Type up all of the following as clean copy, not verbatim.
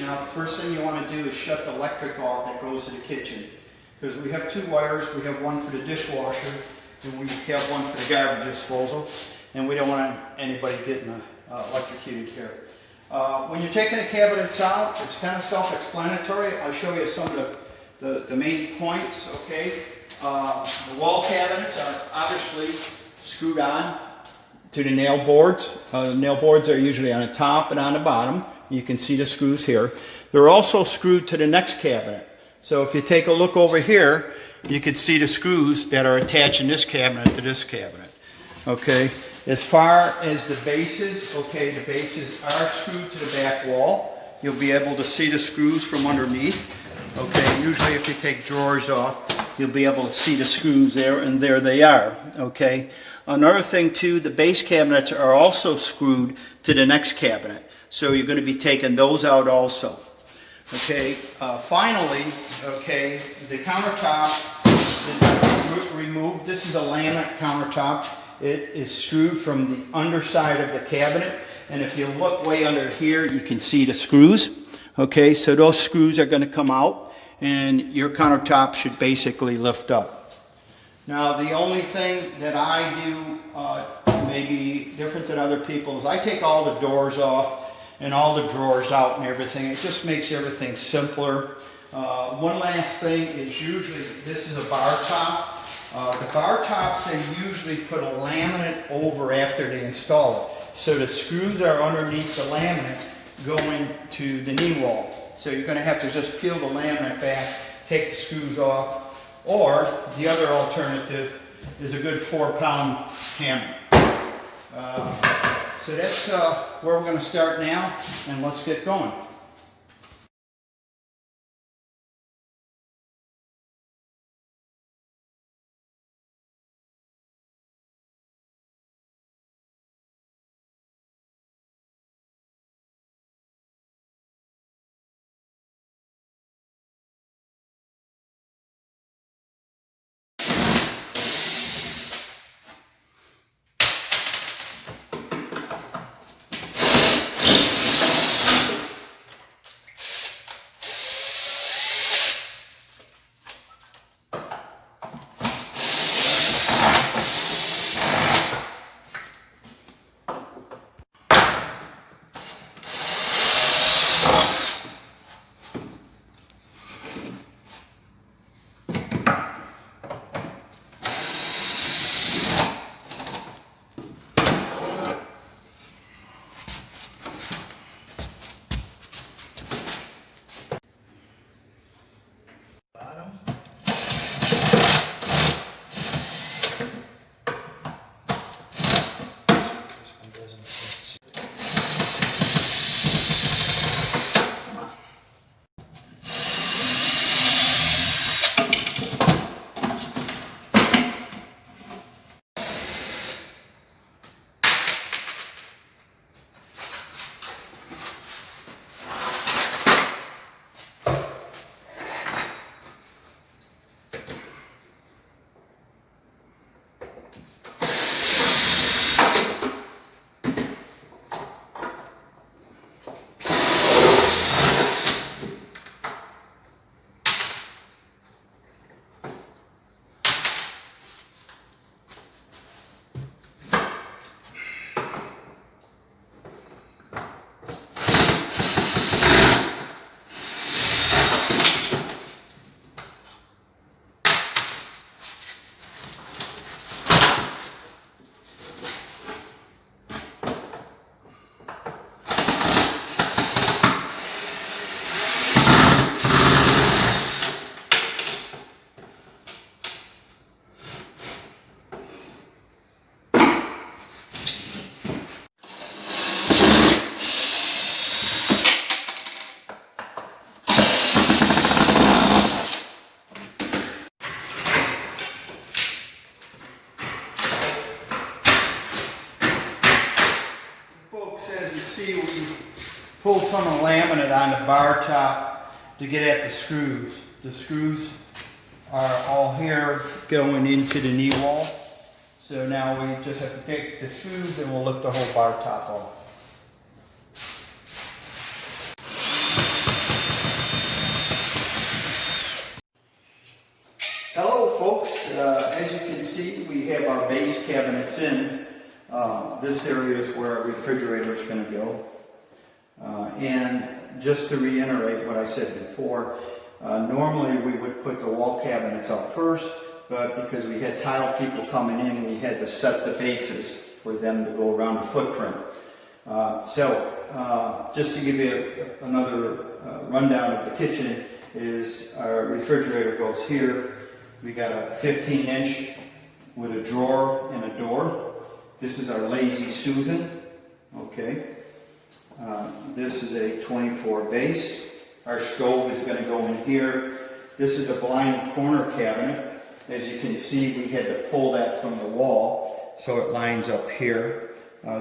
kitchen out, the first thing you want to do is shut the electric off that goes to the kitchen. Because we have two wires, we have one for the dishwasher, and we have one for the garbage disposal, and we don't want anybody getting electrocuted here. When you're taking the cabinets out, it's kind of self-explanatory. I'll show you some of the main points, okay? The wall cabinets are obviously screwed on to the nail boards. The nail boards are usually on the top and on the bottom. You can see the screws here. They're also screwed to the next cabinet. So if you take a look over here, you can see the screws that are attaching this cabinet to this cabinet. Okay, as far as the bases, okay, the bases are screwed to the back wall. You'll be able to see the screws from underneath. Okay, usually if you take drawers off, you'll be able to see the screws there, and there they are. Okay, another thing too, the base cabinets are also screwed to the next cabinet. So you're going to be taking those out also. Okay, finally, okay, the countertop is removed. This is a laminate countertop. It is screwed from the underside of the cabinet, and if you look way under here, you can see the screws. Okay, so those screws are going to come out, and your countertop should basically lift up. Now, the only thing that I do maybe different than other people is I take all the doors off and all the drawers out and everything. It just makes everything simpler. One last thing is usually this is a bar top. The bar tops, they usually put a laminate over after they install it. So the screws are underneath the laminate going to the knee wall. So you're going to have to just peel the laminate back, take the screws off, or the other alternative is a good 4-pound hammer. So that's where we're going to start now, and let's get going. see we pulled some of the laminate on the bar top to get at the screws. The screws are all here going into the knee wall. So now we just have to take the screws and we'll lift the whole bar top off. just to reiterate what I said before, normally we would put the wall cabinets up first, but because we had tile people coming in, we had to set the bases for them to go around the footprint. Just to give you another rundown of the kitchen, is our refrigerator goes here. We got a 15-inch with a drawer and a door. This is our Lazy Susan. Okay. This is a 24 base. Our stove is going to go in here. This is a blind corner cabinet. As you can see, we had to pull that from the wall, so it lines up here.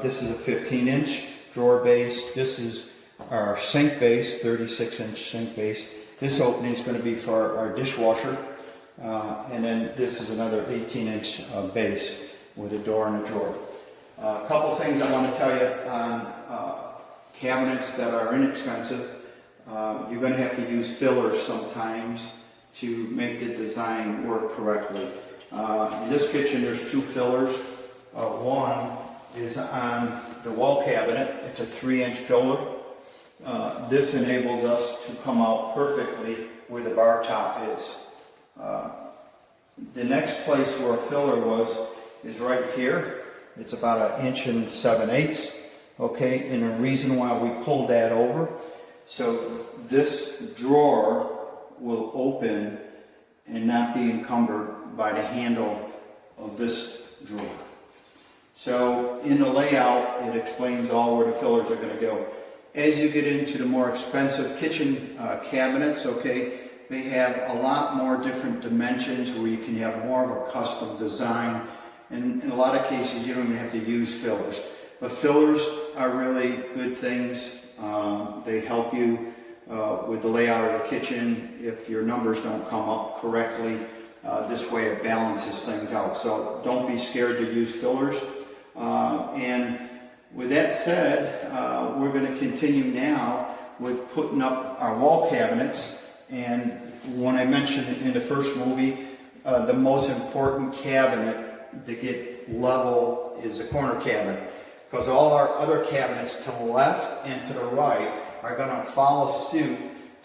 This is a 15-inch drawer base. This is our sink base, 36-inch sink base. This opening is going to be for our dishwasher. And then this is another 18-inch base with a door and a drawer. A couple things I want to tell you on cabinets that are inexpensive. You're going to have to use fillers sometimes to make the design work correctly. In this kitchen there's two fillers. One is on the wall cabinet. It's a 3-inch filler. This enables us to come out perfectly where the bar top is. The next place where a filler was is right here. It's about 1 7/8 inches. Okay, and the reason why we pulled that over, so this drawer will open and not be encumbered by the handle of this drawer. So in the layout, it explains all where the fillers are going to go. As you get into the more expensive kitchen cabinets, okay, they have a lot more different dimensions where you can have more of a custom design. And in a lot of cases, you don't even have to use fillers. But fillers are really good things. They help you with the layout of the kitchen. If your numbers don't come up correctly, this way it balances things out. So don't be scared to use fillers. And with that said, we're going to continue now with putting up our wall cabinets. And when I mentioned in the first movie, the most important cabinet to get level is the corner cabinet. Because all our other cabinets to the left and to the right are going to follow suit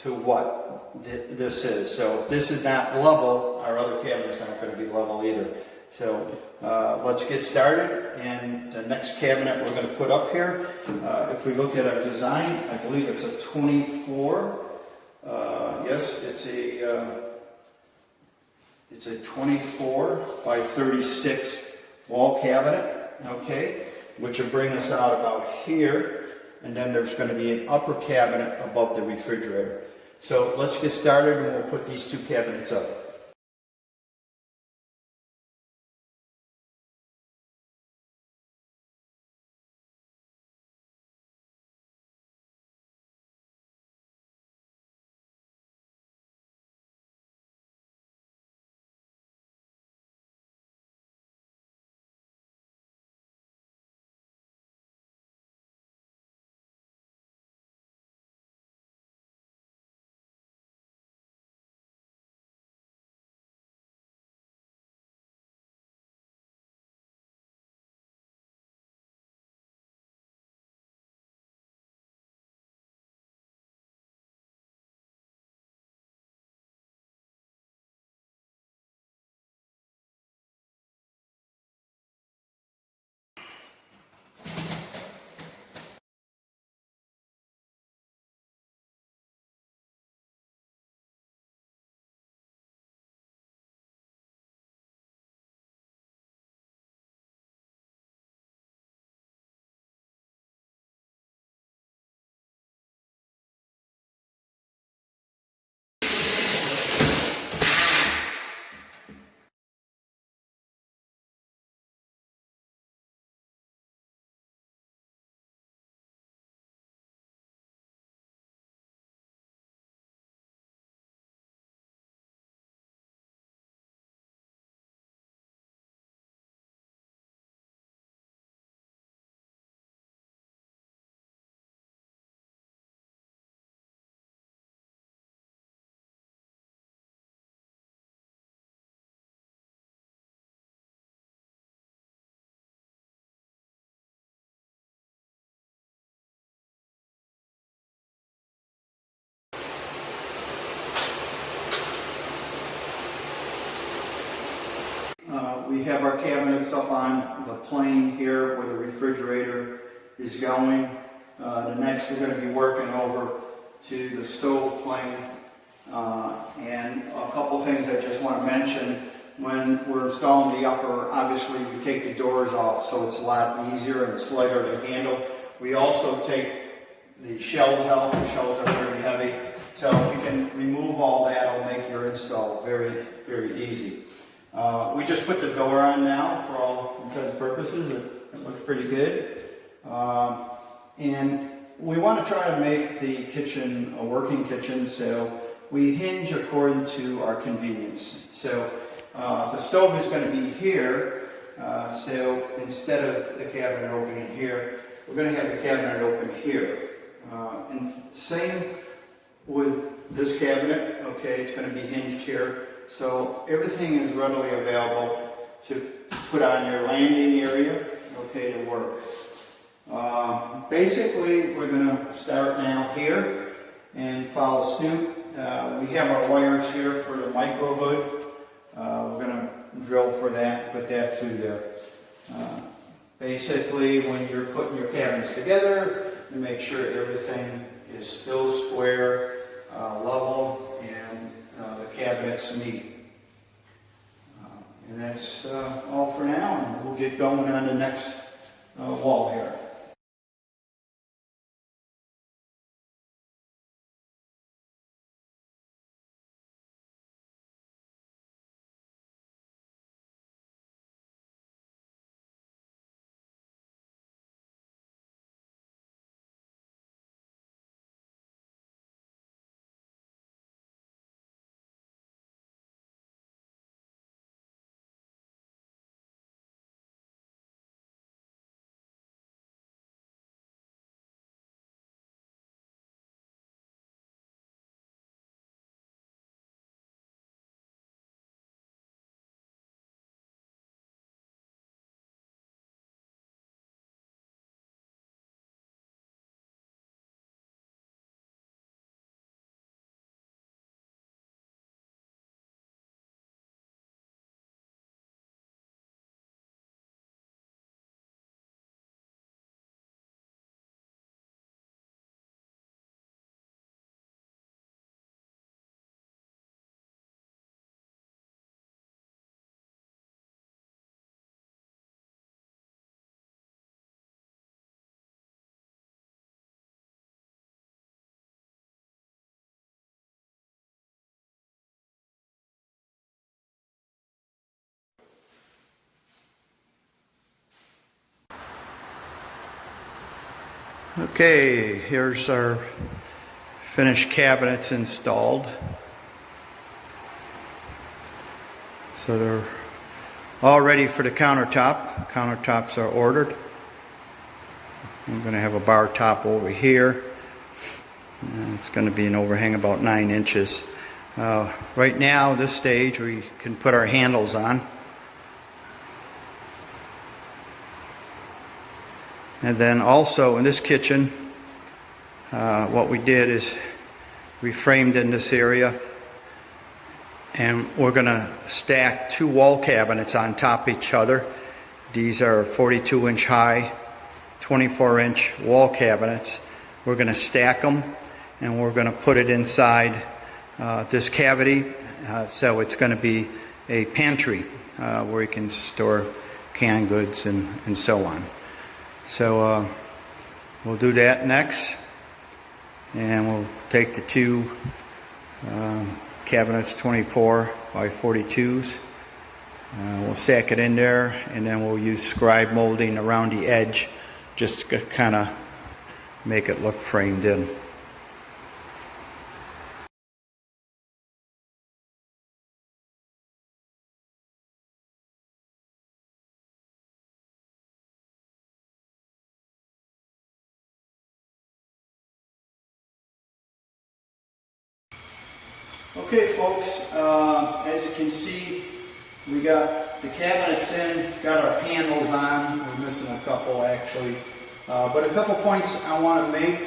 to what this is. So if this is not level, our other cabinets aren't going to be level either. So let's get started. And the next cabinet we're going to put up here, if we look at our design, I believe it's a 24. Yes, it's a 24 by 36 wall cabinet. Okay. Which will bring us out about here, and then there's going to be an upper cabinet above the refrigerator. So let's get started and we'll put these two cabinets up. We have our cabinets up on the plane here where the refrigerator is going. Next we're going to be working over to the stove plane. And a couple things I just want to mention. When we're installing the upper, obviously we take the doors off so it's a lot easier and it's lighter to handle. We also take the shelves out. The shelves are very heavy. So if you can remove all that, it'll make your install very, very easy. We just put the door on now for all intents and purposes. It looks pretty good. And we want to try to make the kitchen a working kitchen, so we hinge according to our convenience. So the stove is going to be here, so instead of the cabinet opening here, we're going to have the cabinet open here. And same with this cabinet, okay, it's going to be hinged here. So everything is readily available to put on your landing area, okay, to work. Basically, we're going to start now here and follow suit. We have our wires here for the micro hood. We're going to drill for that, put that through there. Basically, when you're putting your cabinets together, you make sure everything is still square, level, and the cabinets meet. And that's all for now, and we'll get going on the next wall here. Okay, here's our finished cabinets installed. So they're all ready for the countertop. Countertops are ordered. I'm going to have a bar top over here. And it's going to be an overhang about 9 inches. Right now, this stage, we can put our handles on. And then also in this kitchen, what we did is we framed in this area, and we're going to stack 2 wall cabinets on top of each other. These are 42-inch high, 24-inch wall cabinets. We're going to stack them, and we're going to put it inside this cavity, so it's going to be a pantry where you can store canned goods and so on. So we'll do that next, and we'll take the 2 cabinets, 24 by 42s. We'll stack it in there, and then we'll use scribe molding around the edge just to kind of make it look framed in. Okay folks, as you can see, we got the cabinets in, got our handles on. We're missing a couple actually, but a couple points I want to make.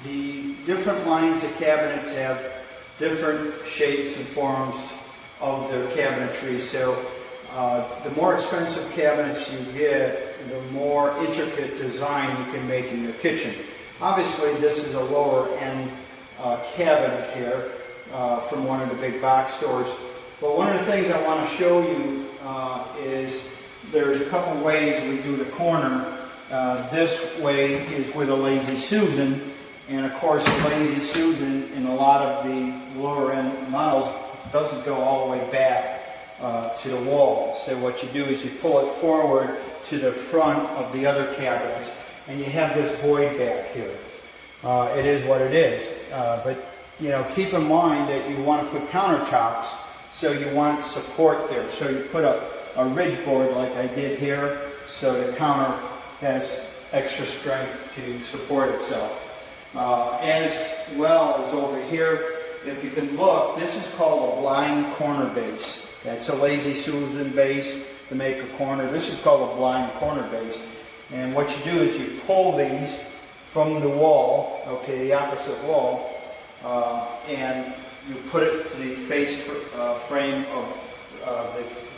The different lines of cabinets have different shapes and forms of their cabinetry, so The more expensive cabinets you get, the more intricate design you can make in your kitchen. Obviously, this is a lower end cabinet here from one of the big box stores. But one of the things I want to show you is there's a couple ways we do the corner. This way is with a Lazy Susan, and of course the Lazy Susan in a lot of the lower end models doesn't go all the way back to the wall. So what you do is you pull it forward to the front of the other cabinets, and you have this void back here. It is what it is, but you know, keep in mind that you want to put countertops, so you want support there. So you put a ridge board like I did here, so the counter has extra strength to support itself. As well as over here, if you can look, this is called a blind corner base. That's a Lazy Susan base to make a corner. This is called a blind corner base. And what you do is you pull these from the wall, okay, the opposite wall, and you put it to the face frame of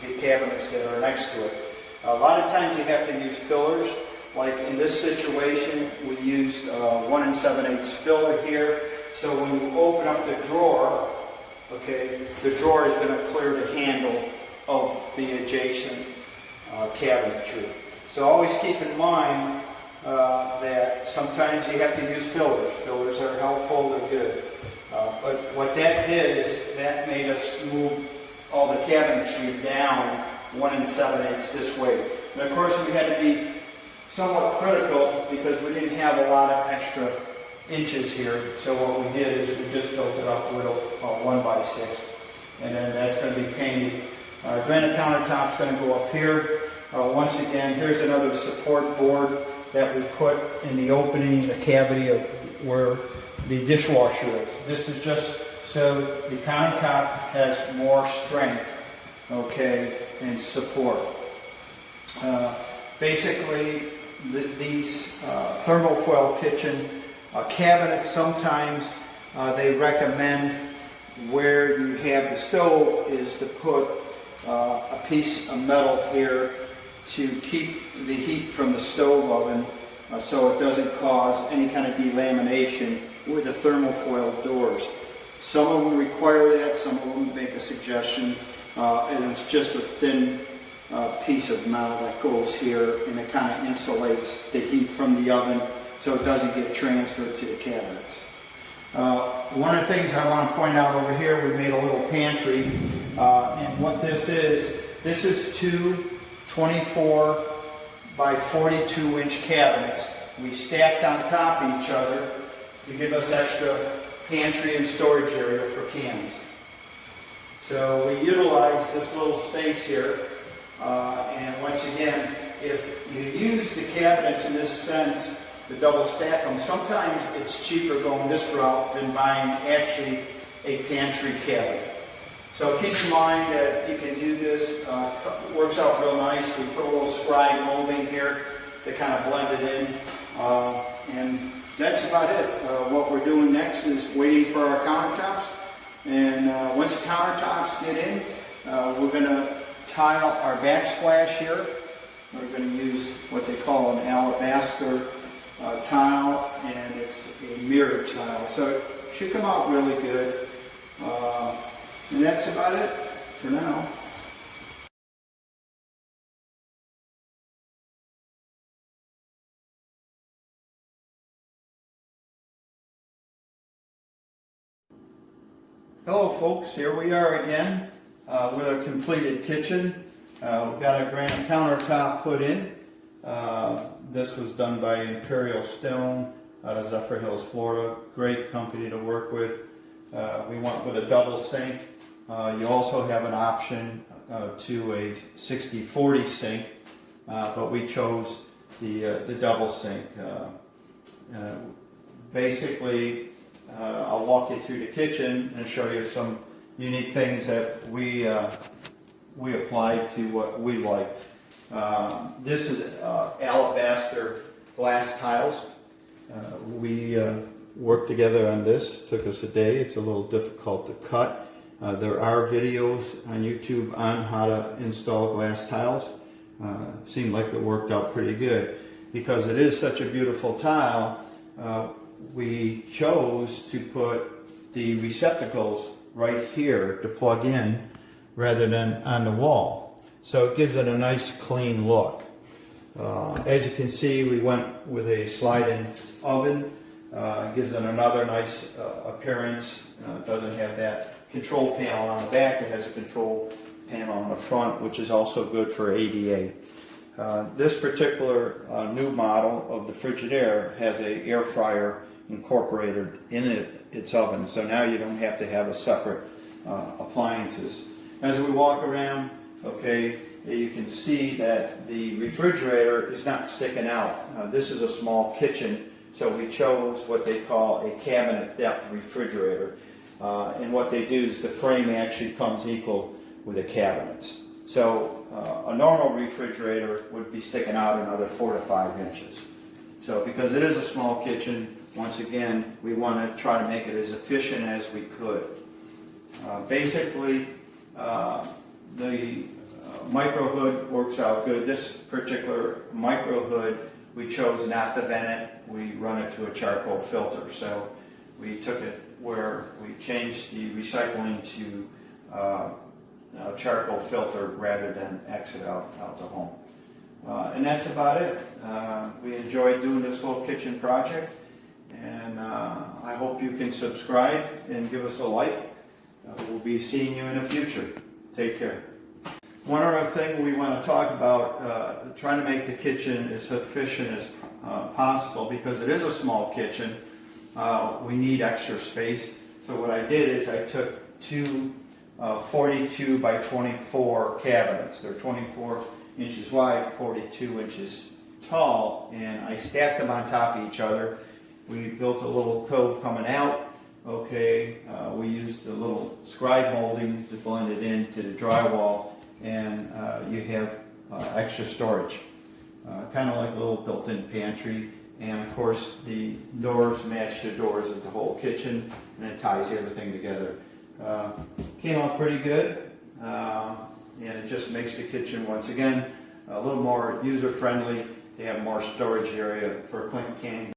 the cabinets that are next to it. A lot of times you have to use fillers. Like in this situation, we used 1 7/8 filler here. So when you open up the drawer, okay, the drawer is going to clear the handle of the adjacent cabinetry. So always keep in mind that sometimes you have to use fillers. Fillers are helpful, they're good. But what that did is that made us move all the cabinetry down 1 7/8 this way. And of course we had to be somewhat critical because we didn't have a lot of extra inches here. So what we did is we just built it up with a 1x6. And then that's going to be painted. Granite countertop's going to go up here. Once again, here's another support board that we put in the opening, the cavity of where the dishwasher is. This is just so the countertop has more strength, okay, and support. Basically, these thermofoil kitchen cabinets, sometimes they recommend where you have the stove is to put a piece of metal here to keep the heat from the stove oven so it doesn't cause any kind of delamination with the thermofoil doors. Some of them require that, some of them make a suggestion, and it's just a thin piece of metal that goes here, and it kind of insulates the heat from the oven so it doesn't get transferred to the cabinets. One of the things I want to point out over here, we made a little pantry, and what this is two 24 by 42 inch cabinets. We stacked on top of each other to give us extra pantry and storage area for cans. So we utilize this little space here, and once again, if you use the cabinets in this sense, the double stack them, sometimes it's cheaper going this route than buying actually a pantry cabinet. So keep in mind that you can do this, it works out real nice. We put a little scribe molding here to kind of blend it in, and that's about it. What we're doing next is waiting for our countertops, and once the countertops get in, we're going to tile our backsplash here. We're going to use what they call an alabaster tile, and it's a mirror tile, so it should come out really good. And that's about it for now. Hello folks, here we are again with a completed kitchen. We've got a granite countertop put in. This was done by Imperial Stone out of Zephyrhills, Florida. Great company to work with. We went with a double sink. You also have an option to a 60/40 sink, but we chose the double sink. Basically, I'll walk you through the kitchen and show you some unique things that we applied to what we liked. This is alabaster glass tiles. We worked together on this. Took us a day. It's a little difficult to cut. There are videos on YouTube on how to install glass tiles. Seemed like it worked out pretty good. Because it is such a beautiful tile, we chose to put the receptacles right here to plug in rather than on the wall. So it gives it a nice clean look. As you can see, we went with a slide-in oven. Gives it another nice appearance. It doesn't have that control panel on the back. It has a control panel on the front, which is also good for ADA. This particular new model of the Frigidaire has an air fryer incorporated in its oven, so now you don't have to have a separate appliances. As we walk around, okay, you can see that the refrigerator is not sticking out. This is a small kitchen, so we chose what they call a cabinet depth refrigerator. And what they do is the frame actually comes equal with the cabinets. So a normal refrigerator would be sticking out another 4 to 5 inches. So because it is a small kitchen, once again, we want to try to make it as efficient as we could. Basically, the micro hood works out good. This particular micro hood, we chose not to vent it. We run it through a charcoal filter. So we took it where we changed the recycling to charcoal filter rather than exit out the home. And that's about it. We enjoyed doing this little kitchen project, and I hope you can subscribe and give us a like. We'll be seeing you in the future. Take care. One other thing we want to talk about, trying to make the kitchen as efficient as possible, because it is a small kitchen. We need extra space. So what I did is I took two 42 by 24 cabinets. They're 24 inches wide, 42 inches tall, and I stacked them on top of each other. We built a little cove coming out. Okay, we used a little scribe molding to blend it into the drywall, and you have extra storage. Kind of like a little built-in pantry. And of course, the doors match the doors of the whole kitchen, and it ties everything together. Came out pretty good, and it just makes the kitchen, once again, a little more user-friendly. They have more storage area for clean can